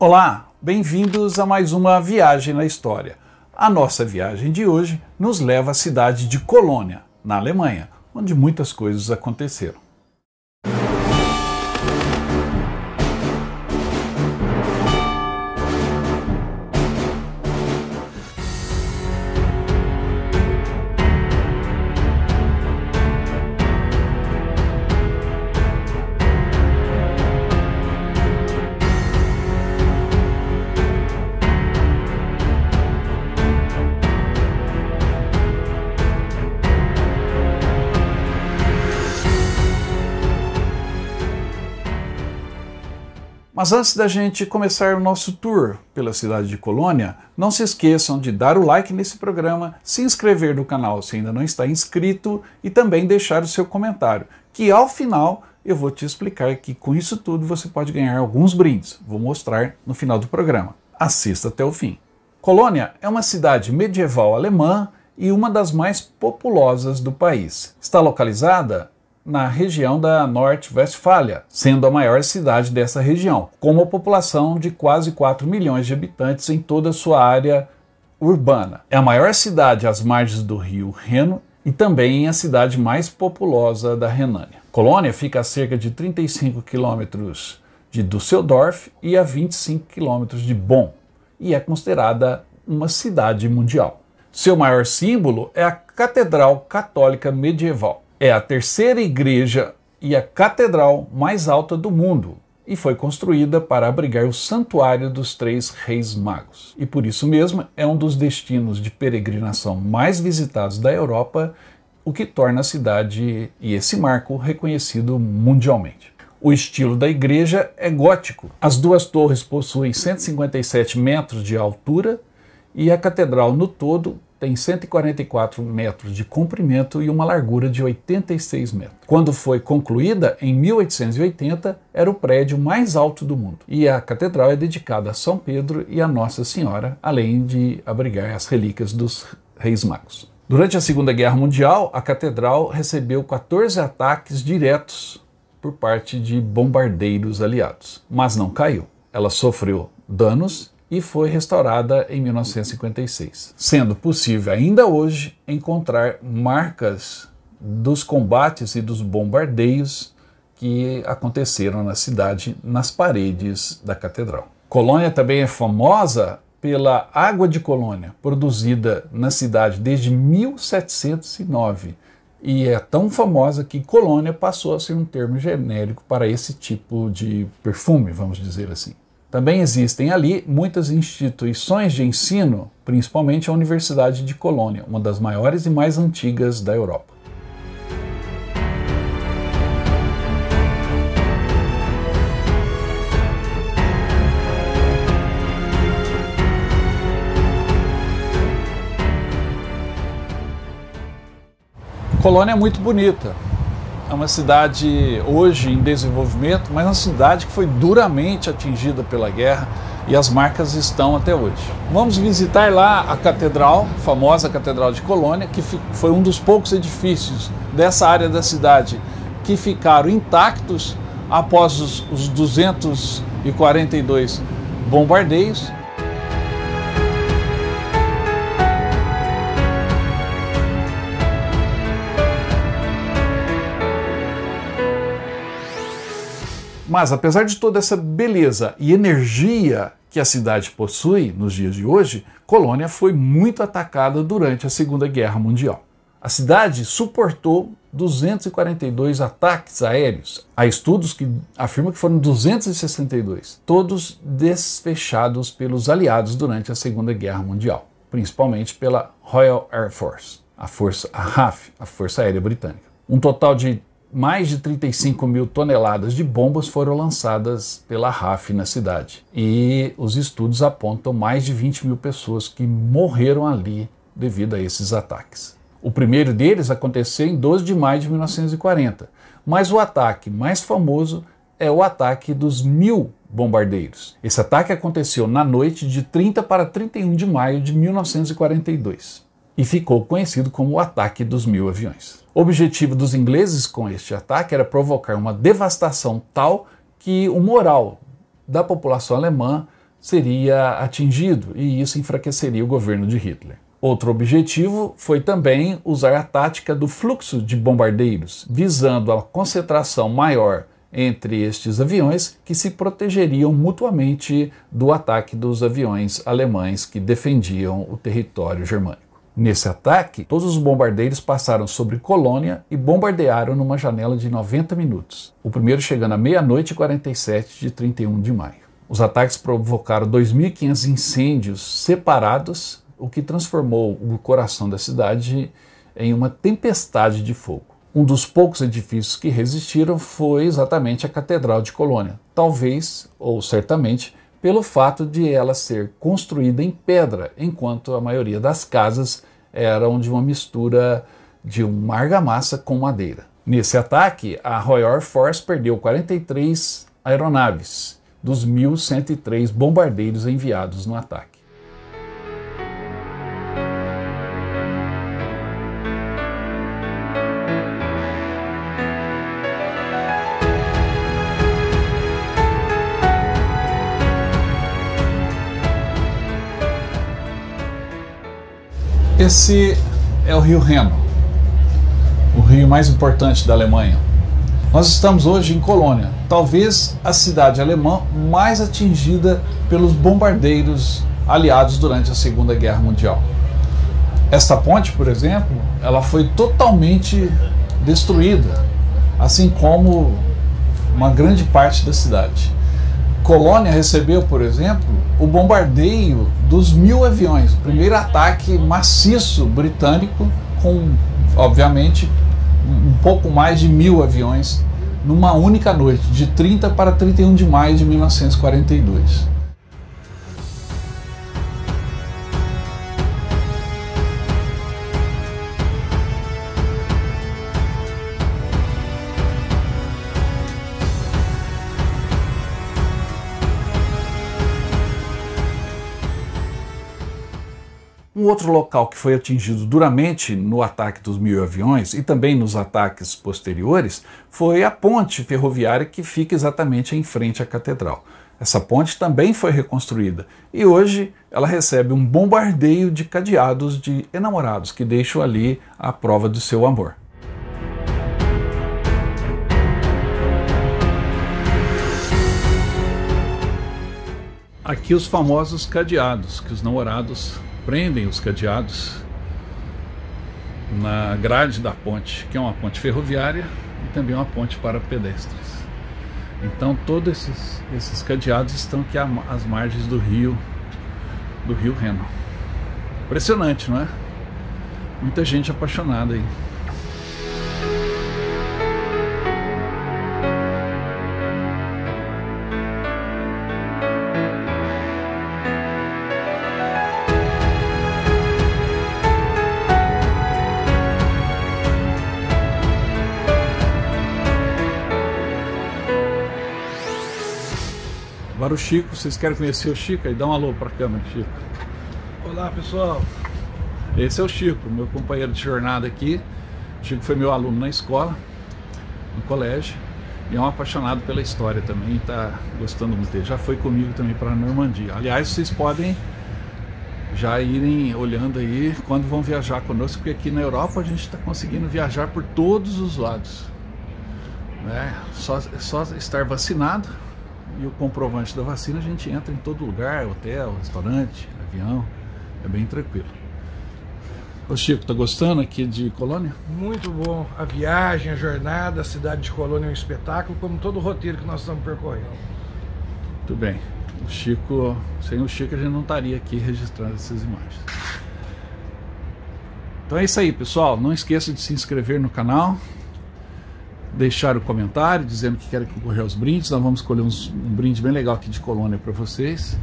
Olá, bem-vindos a mais uma viagem na história. A nossa viagem de hoje nos leva à cidade de Colônia, na Alemanha, onde muitas coisas aconteceram. Mas antes da gente começar o nosso tour pela cidade de Colônia, não se esqueçam de dar o like nesse programa, se inscrever no canal se ainda não está inscrito e também deixar o seu comentário, que ao final eu vou te explicar que com isso tudo você pode ganhar alguns brindes. Vou mostrar no final do programa. Assista até o fim. Colônia é uma cidade medieval alemã e uma das mais populosas do país. Está localizada na região da Norte-Westfália, sendo a maior cidade dessa região, com uma população de quase 4 milhões de habitantes em toda a sua área urbana. É a maior cidade às margens do rio Reno e também a cidade mais populosa da Renânia. Colônia fica a cerca de 35 quilômetros de Düsseldorf e a 25 quilômetros de Bonn, e é considerada uma cidade mundial. Seu maior símbolo é a Catedral Católica Medieval. É a terceira igreja e a catedral mais alta do mundo e foi construída para abrigar o Santuário dos Três Reis Magos. E por isso mesmo é um dos destinos de peregrinação mais visitados da Europa, o que torna a cidade e esse marco reconhecido mundialmente. O estilo da igreja é gótico. As duas torres possuem 157 metros de altura e a catedral no todo tem 144 metros de comprimento e uma largura de 86 metros. Quando foi concluída, em 1880, era o prédio mais alto do mundo. E a catedral é dedicada a São Pedro e a Nossa Senhora, além de abrigar as relíquias dos Reis Magos. Durante a Segunda Guerra Mundial, a catedral recebeu 14 ataques diretos por parte de bombardeiros aliados, mas não caiu. Ela sofreu danos e foi restaurada em 1956, sendo possível ainda hoje encontrar marcas dos combates e dos bombardeios que aconteceram na cidade nas paredes da catedral. Colônia também é famosa pela água de Colônia, produzida na cidade desde 1709, e é tão famosa que Colônia passou a ser um termo genérico para esse tipo de perfume, vamos dizer assim. Também existem ali muitas instituições de ensino, principalmente a Universidade de Colônia, uma das maiores e mais antigas da Europa. Colônia é muito bonita. É uma cidade hoje em desenvolvimento, mas uma cidade que foi duramente atingida pela guerra e as marcas estão até hoje. Vamos visitar lá a catedral, a famosa Catedral de Colônia, que foi um dos poucos edifícios dessa área da cidade que ficaram intactos após os 242 bombardeios. Mas apesar de toda essa beleza e energia que a cidade possui nos dias de hoje, Colônia foi muito atacada durante a Segunda Guerra Mundial. A cidade suportou 242 ataques aéreos. Há estudos que afirmam que foram 262, todos desfechados pelos aliados durante a Segunda Guerra Mundial, principalmente pela Royal Air Force, a RAF, a Força Aérea Britânica. Um total de mais de 35 mil toneladas de bombas foram lançadas pela RAF na cidade. E os estudos apontam mais de 20 mil pessoas que morreram ali devido a esses ataques. O primeiro deles aconteceu em 12 de maio de 1940, mas o ataque mais famoso é o ataque dos 1000 bombardeiros. Esse ataque aconteceu na noite de 30 para 31 de maio de 1942 e ficou conhecido como o Ataque dos 1000 Aviões. O objetivo dos ingleses com este ataque era provocar uma devastação tal que o moral da população alemã seria atingido e isso enfraqueceria o governo de Hitler. Outro objetivo foi também usar a tática do fluxo de bombardeiros, visando a concentração maior entre estes aviões que se protegeriam mutuamente do ataque dos aviões alemães que defendiam o território germânico. Nesse ataque, todos os bombardeiros passaram sobre Colônia e bombardearam numa janela de 90 minutos, o primeiro chegando à meia-noite e 47 de 31 de maio. Os ataques provocaram 2.500 incêndios separados, o que transformou o coração da cidade em uma tempestade de fogo. Um dos poucos edifícios que resistiram foi exatamente a Catedral de Colônia, talvez, ou certamente, pelo fato de ela ser construída em pedra, enquanto a maioria das casas eram de uma mistura de uma argamassa com madeira. Nesse ataque, a Royal Air Force perdeu 43 aeronaves dos 1.103 bombardeiros enviados no ataque. Esse é o rio Reno, o rio mais importante da Alemanha. Nós estamos hoje em Colônia, talvez a cidade alemã mais atingida pelos bombardeiros aliados durante a Segunda Guerra Mundial. Esta ponte, por exemplo, ela foi totalmente destruída, assim como uma grande parte da cidade. Colônia recebeu, por exemplo, o bombardeio dos 1.000 aviões, o primeiro ataque maciço britânico com, obviamente, um pouco mais de 1.000 aviões numa única noite, de 30 para 31 de maio de 1942. Um outro local que foi atingido duramente no ataque dos 1.000 aviões e também nos ataques posteriores foi a ponte ferroviária que fica exatamente em frente à catedral. Essa ponte também foi reconstruída e hoje ela recebe um bombardeio de cadeados de enamorados que deixam ali a prova do seu amor. Aqui os famosos cadeados que os namorados prendem os cadeados na grade da ponte, que é uma ponte ferroviária e também uma ponte para pedestres. Então todos esses cadeados estão aqui às margens do rio Reno. Impressionante, não é? Muita gente apaixonada aí. Agora o Chico, vocês querem conhecer o Chico? Aí dá um alô para a câmera, Chico. Olá, pessoal. Esse é o Chico, meu companheiro de jornada aqui. O Chico foi meu aluno na escola, no colégio, e é um apaixonado pela história também, está gostando muito dele. Já foi comigo também para a Normandia. Aliás, vocês podem já irem olhando aí quando vão viajar conosco, porque aqui na Europa a gente está conseguindo viajar por todos os lados. Né? Só estar vacinado e o comprovante da vacina, a gente entra em todo lugar, hotel, restaurante, avião, é bem tranquilo. Ô Chico, tá gostando aqui de Colônia? Muito bom, a viagem, a jornada, a cidade de Colônia é um espetáculo, como todo o roteiro que nós estamos percorrendo. Muito bem, o Chico, sem o Chico a gente não estaria aqui registrando essas imagens. Então é isso aí, pessoal, não esqueça de se inscrever no canal, deixar o comentário dizendo que querem concorrer aos brindes. Nós vamos escolher um brinde bem legal aqui de Colônia para vocês.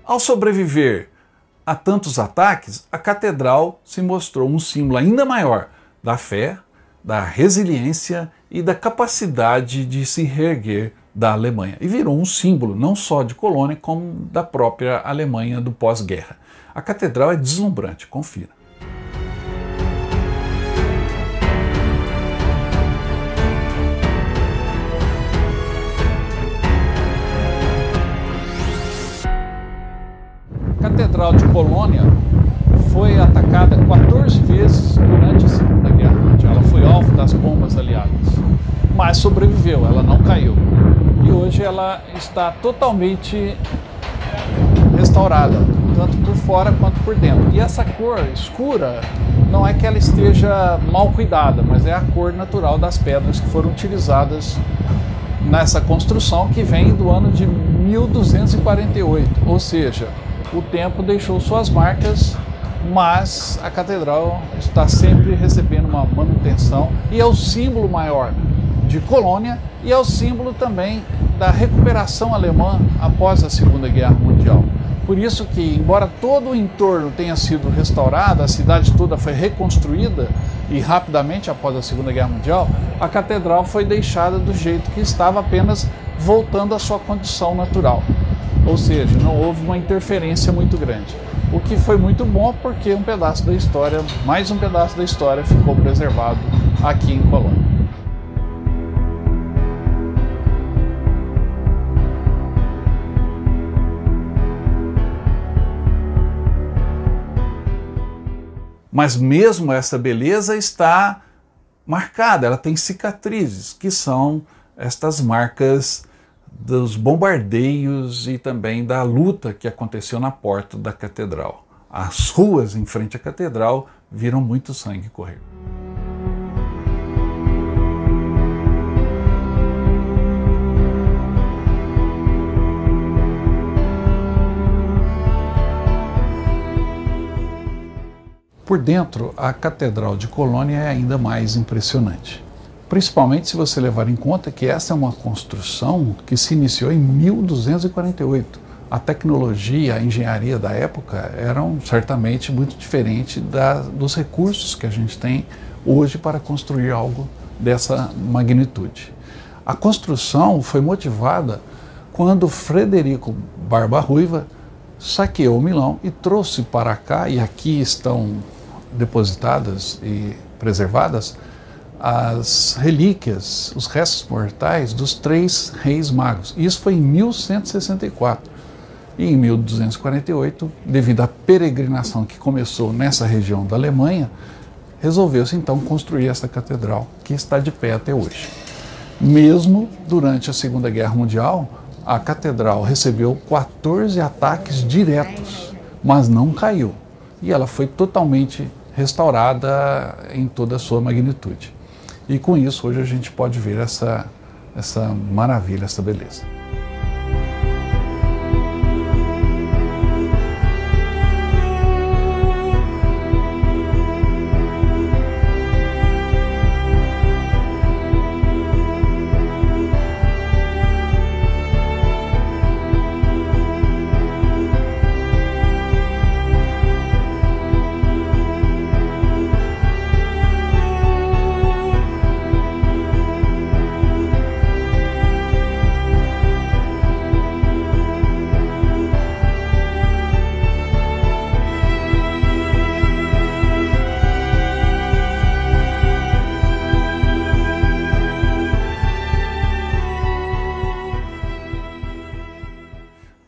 Ao sobreviver a tantos ataques, a catedral se mostrou um símbolo ainda maior da fé, da resiliência e da capacidade de se reerguer da Alemanha. E virou um símbolo não só de Colônia, como da própria Alemanha do pós-guerra. A catedral é deslumbrante, confira. A Catedral de Colônia foi atacada 14 vezes durante a Segunda Guerra Mundial. Ela foi alvo das bombas aliadas, mas sobreviveu, ela não caiu. E hoje ela está totalmente restaurada, tanto por fora quanto por dentro. E essa cor escura não é que ela esteja mal cuidada, mas é a cor natural das pedras que foram utilizadas nessa construção, que vem do ano de 1248, ou seja, o tempo deixou suas marcas, mas a catedral está sempre recebendo uma manutenção e é o símbolo maior de Colônia e é o símbolo também da recuperação alemã após a Segunda Guerra Mundial. Por isso que, embora todo o entorno tenha sido restaurado, a cidade toda foi reconstruída e rapidamente após a Segunda Guerra Mundial, a catedral foi deixada do jeito que estava, apenas voltando à sua condição natural. Ou seja, não houve uma interferência muito grande. O que foi muito bom, porque um pedaço da história, mais um pedaço da história, ficou preservado aqui em Colônia. Mas mesmo essa beleza está marcada, ela tem cicatrizes, que são estas marcas dos bombardeios e também da luta que aconteceu na porta da catedral. As ruas em frente à catedral viram muito sangue correr. Por dentro, a Catedral de Colônia é ainda mais impressionante. Principalmente se você levar em conta que essa é uma construção que se iniciou em 1248. A tecnologia, a engenharia da época eram certamente muito diferentes dos recursos que a gente tem hoje para construir algo dessa magnitude. A construção foi motivada quando Frederico Barba-Ruiva saqueou Milão e trouxe para cá, e aqui estão depositadas e preservadas, as relíquias, os restos mortais dos 3 reis magos. Isso foi em 1164. E em 1248, devido à peregrinação que começou nessa região da Alemanha, resolveu-se então construir essa catedral, que está de pé até hoje. Mesmo durante a Segunda Guerra Mundial, a catedral recebeu 14 ataques diretos, mas não caiu. E ela foi totalmente restaurada em toda a sua magnitude. E com isso, hoje a gente pode ver essa maravilha, essa beleza.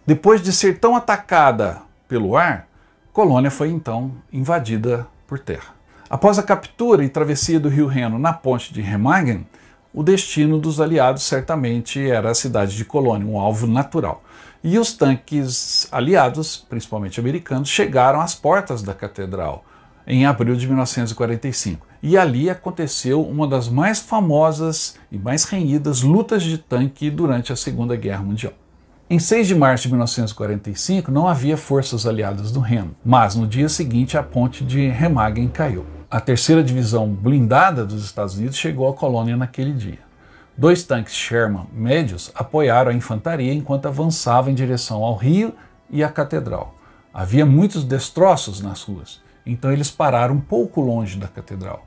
Depois de ser tão atacada pelo ar, Colônia foi então invadida por terra. Após a captura e travessia do rio Reno na ponte de Remagen, o destino dos aliados certamente era a cidade de Colônia, um alvo natural. E os tanques aliados, principalmente americanos, chegaram às portas da catedral em abril de 1945. E ali aconteceu uma das mais famosas e mais renhidas lutas de tanque durante a Segunda Guerra Mundial. Em 6 de março de 1945 não havia forças aliadas no Reno, mas no dia seguinte a ponte de Remagen caiu. A 3ª Divisão Blindada dos Estados Unidos chegou à Colônia naquele dia. 2 tanques Sherman médios apoiaram a infantaria enquanto avançava em direção ao rio e à catedral. Havia muitos destroços nas ruas, então eles pararam um pouco longe da catedral.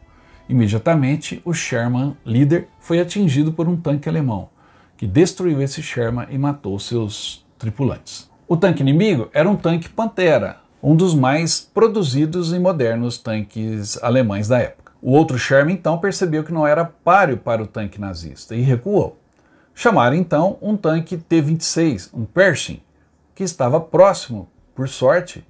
Imediatamente, o Sherman, líder, foi atingido por um tanque alemão, que destruiu esse Sherman e matou seus tripulantes. O tanque inimigo era um tanque Pantera, um dos mais produzidos e modernos tanques alemães da época. O outro Sherman então percebeu que não era páreo para o tanque nazista e recuou. Chamaram então um tanque T-26, um Pershing, que estava próximo, por sorte,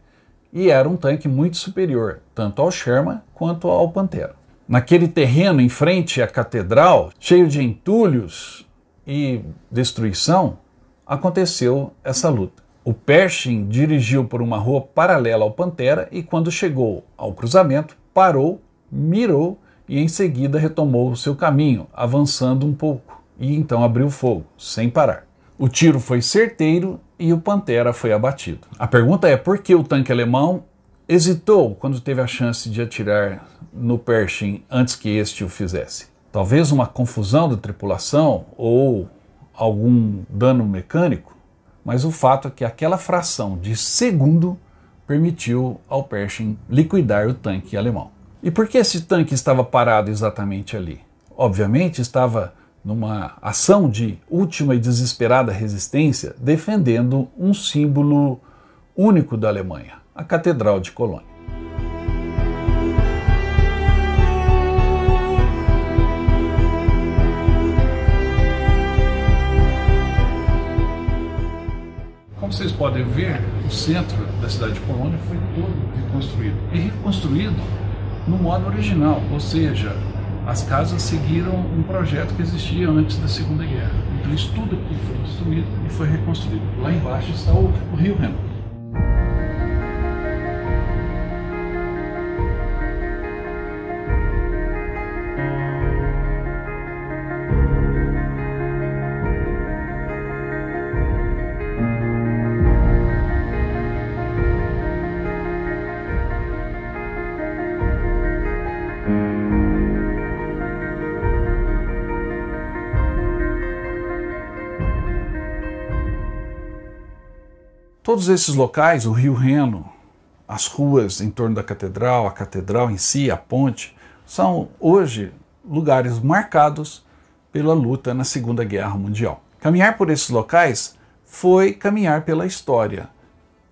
e era um tanque muito superior, tanto ao Sherman quanto ao Pantera. Naquele terreno em frente à catedral, cheio de entulhos e destruição, aconteceu essa luta. O Pershing dirigiu por uma rua paralela ao Pantera e quando chegou ao cruzamento, parou, mirou e em seguida retomou o seu caminho, avançando um pouco, e então abriu fogo, sem parar. O tiro foi certeiro e o Pantera foi abatido. A pergunta é por que o tanque alemão hesitou quando teve a chance de atirar no Pershing antes que este o fizesse? Talvez uma confusão da tripulação ou algum dano mecânico, mas o fato é que aquela fração de segundo permitiu ao Pershing liquidar o tanque alemão. E por que esse tanque estava parado exatamente ali? Obviamente estava numa ação de última e desesperada resistência, defendendo um símbolo único da Alemanha, a Catedral de Colônia. Como vocês podem ver, o centro da cidade de Colônia foi todo reconstruído. E reconstruído no modo original, ou seja, as casas seguiram um projeto que existia antes da Segunda Guerra. Então isso tudo aqui foi destruído e foi reconstruído. Lá embaixo está o Rio Reno. Todos esses locais, o Rio Reno, as ruas em torno da catedral, a catedral em si, a ponte, são hoje lugares marcados pela luta na Segunda Guerra Mundial. Caminhar por esses locais foi caminhar pela história.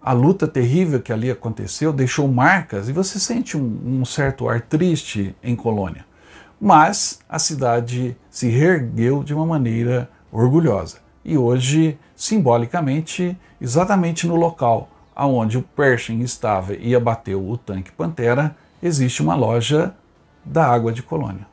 A luta terrível que ali aconteceu deixou marcas e você sente um certo ar triste em Colônia. Mas a cidade se reergueu de uma maneira orgulhosa. E hoje, simbolicamente, exatamente no local onde o Pershing estava e abateu o tanque Pantera, existe uma loja da água de Colônia.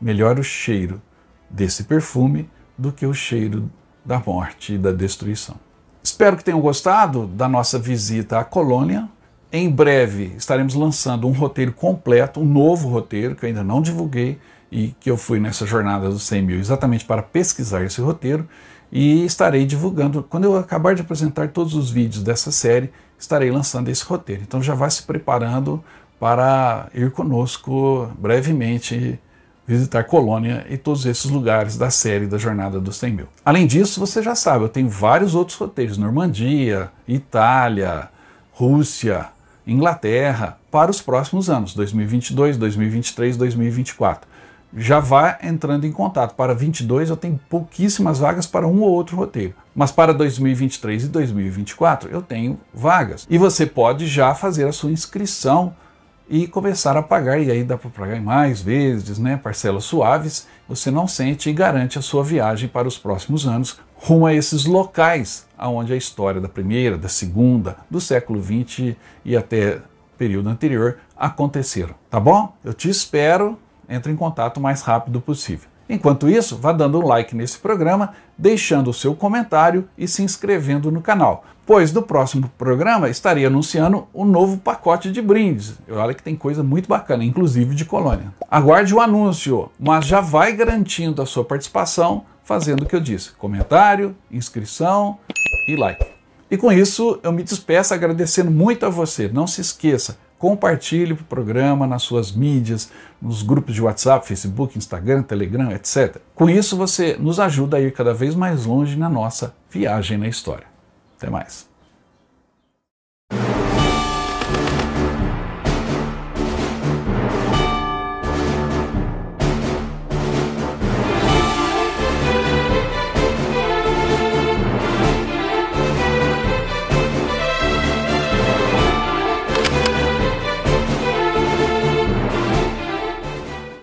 Melhor o cheiro desse perfume do que o cheiro da morte e da destruição. Espero que tenham gostado da nossa visita à Colônia. Em breve estaremos lançando um roteiro completo, um novo roteiro que eu ainda não divulguei e que eu fui nessa jornada dos 100 mil exatamente para pesquisar esse roteiro. E estarei divulgando, quando eu acabar de apresentar todos os vídeos dessa série, estarei lançando esse roteiro. Então já vai se preparando para ir conosco brevemente visitar Colônia e todos esses lugares da série da Jornada dos 100 mil. Além disso, você já sabe, eu tenho vários outros roteiros, Normandia, Itália, Rússia, Inglaterra, para os próximos anos, 2022, 2023, 2024. Já vá entrando em contato. Para 22 eu tenho pouquíssimas vagas para um ou outro roteiro. Mas para 2023 e 2024 eu tenho vagas. E você pode já fazer a sua inscrição e começar a pagar. E aí dá para pagar mais vezes, né? Parcelas suaves. Você não sente e garante a sua viagem para os próximos anos rumo a esses locais onde a história da Primeira, da Segunda, do século XX e até período anterior aconteceram. Tá bom? Eu te espero. Entre em contato o mais rápido possível. Enquanto isso, vá dando um like nesse programa, deixando o seu comentário e se inscrevendo no canal, pois no próximo programa estarei anunciando um novo pacote de brindes. Olha que tem coisa muito bacana, inclusive de Colônia. Aguarde o anúncio, mas já vai garantindo a sua participação fazendo o que eu disse, comentário, inscrição e like. E com isso eu me despeço agradecendo muito a você. Não se esqueça, compartilhe o programa nas suas mídias, nos grupos de WhatsApp, Facebook, Instagram, Telegram, etc. Com isso você nos ajuda a ir cada vez mais longe na nossa viagem na história. Até mais.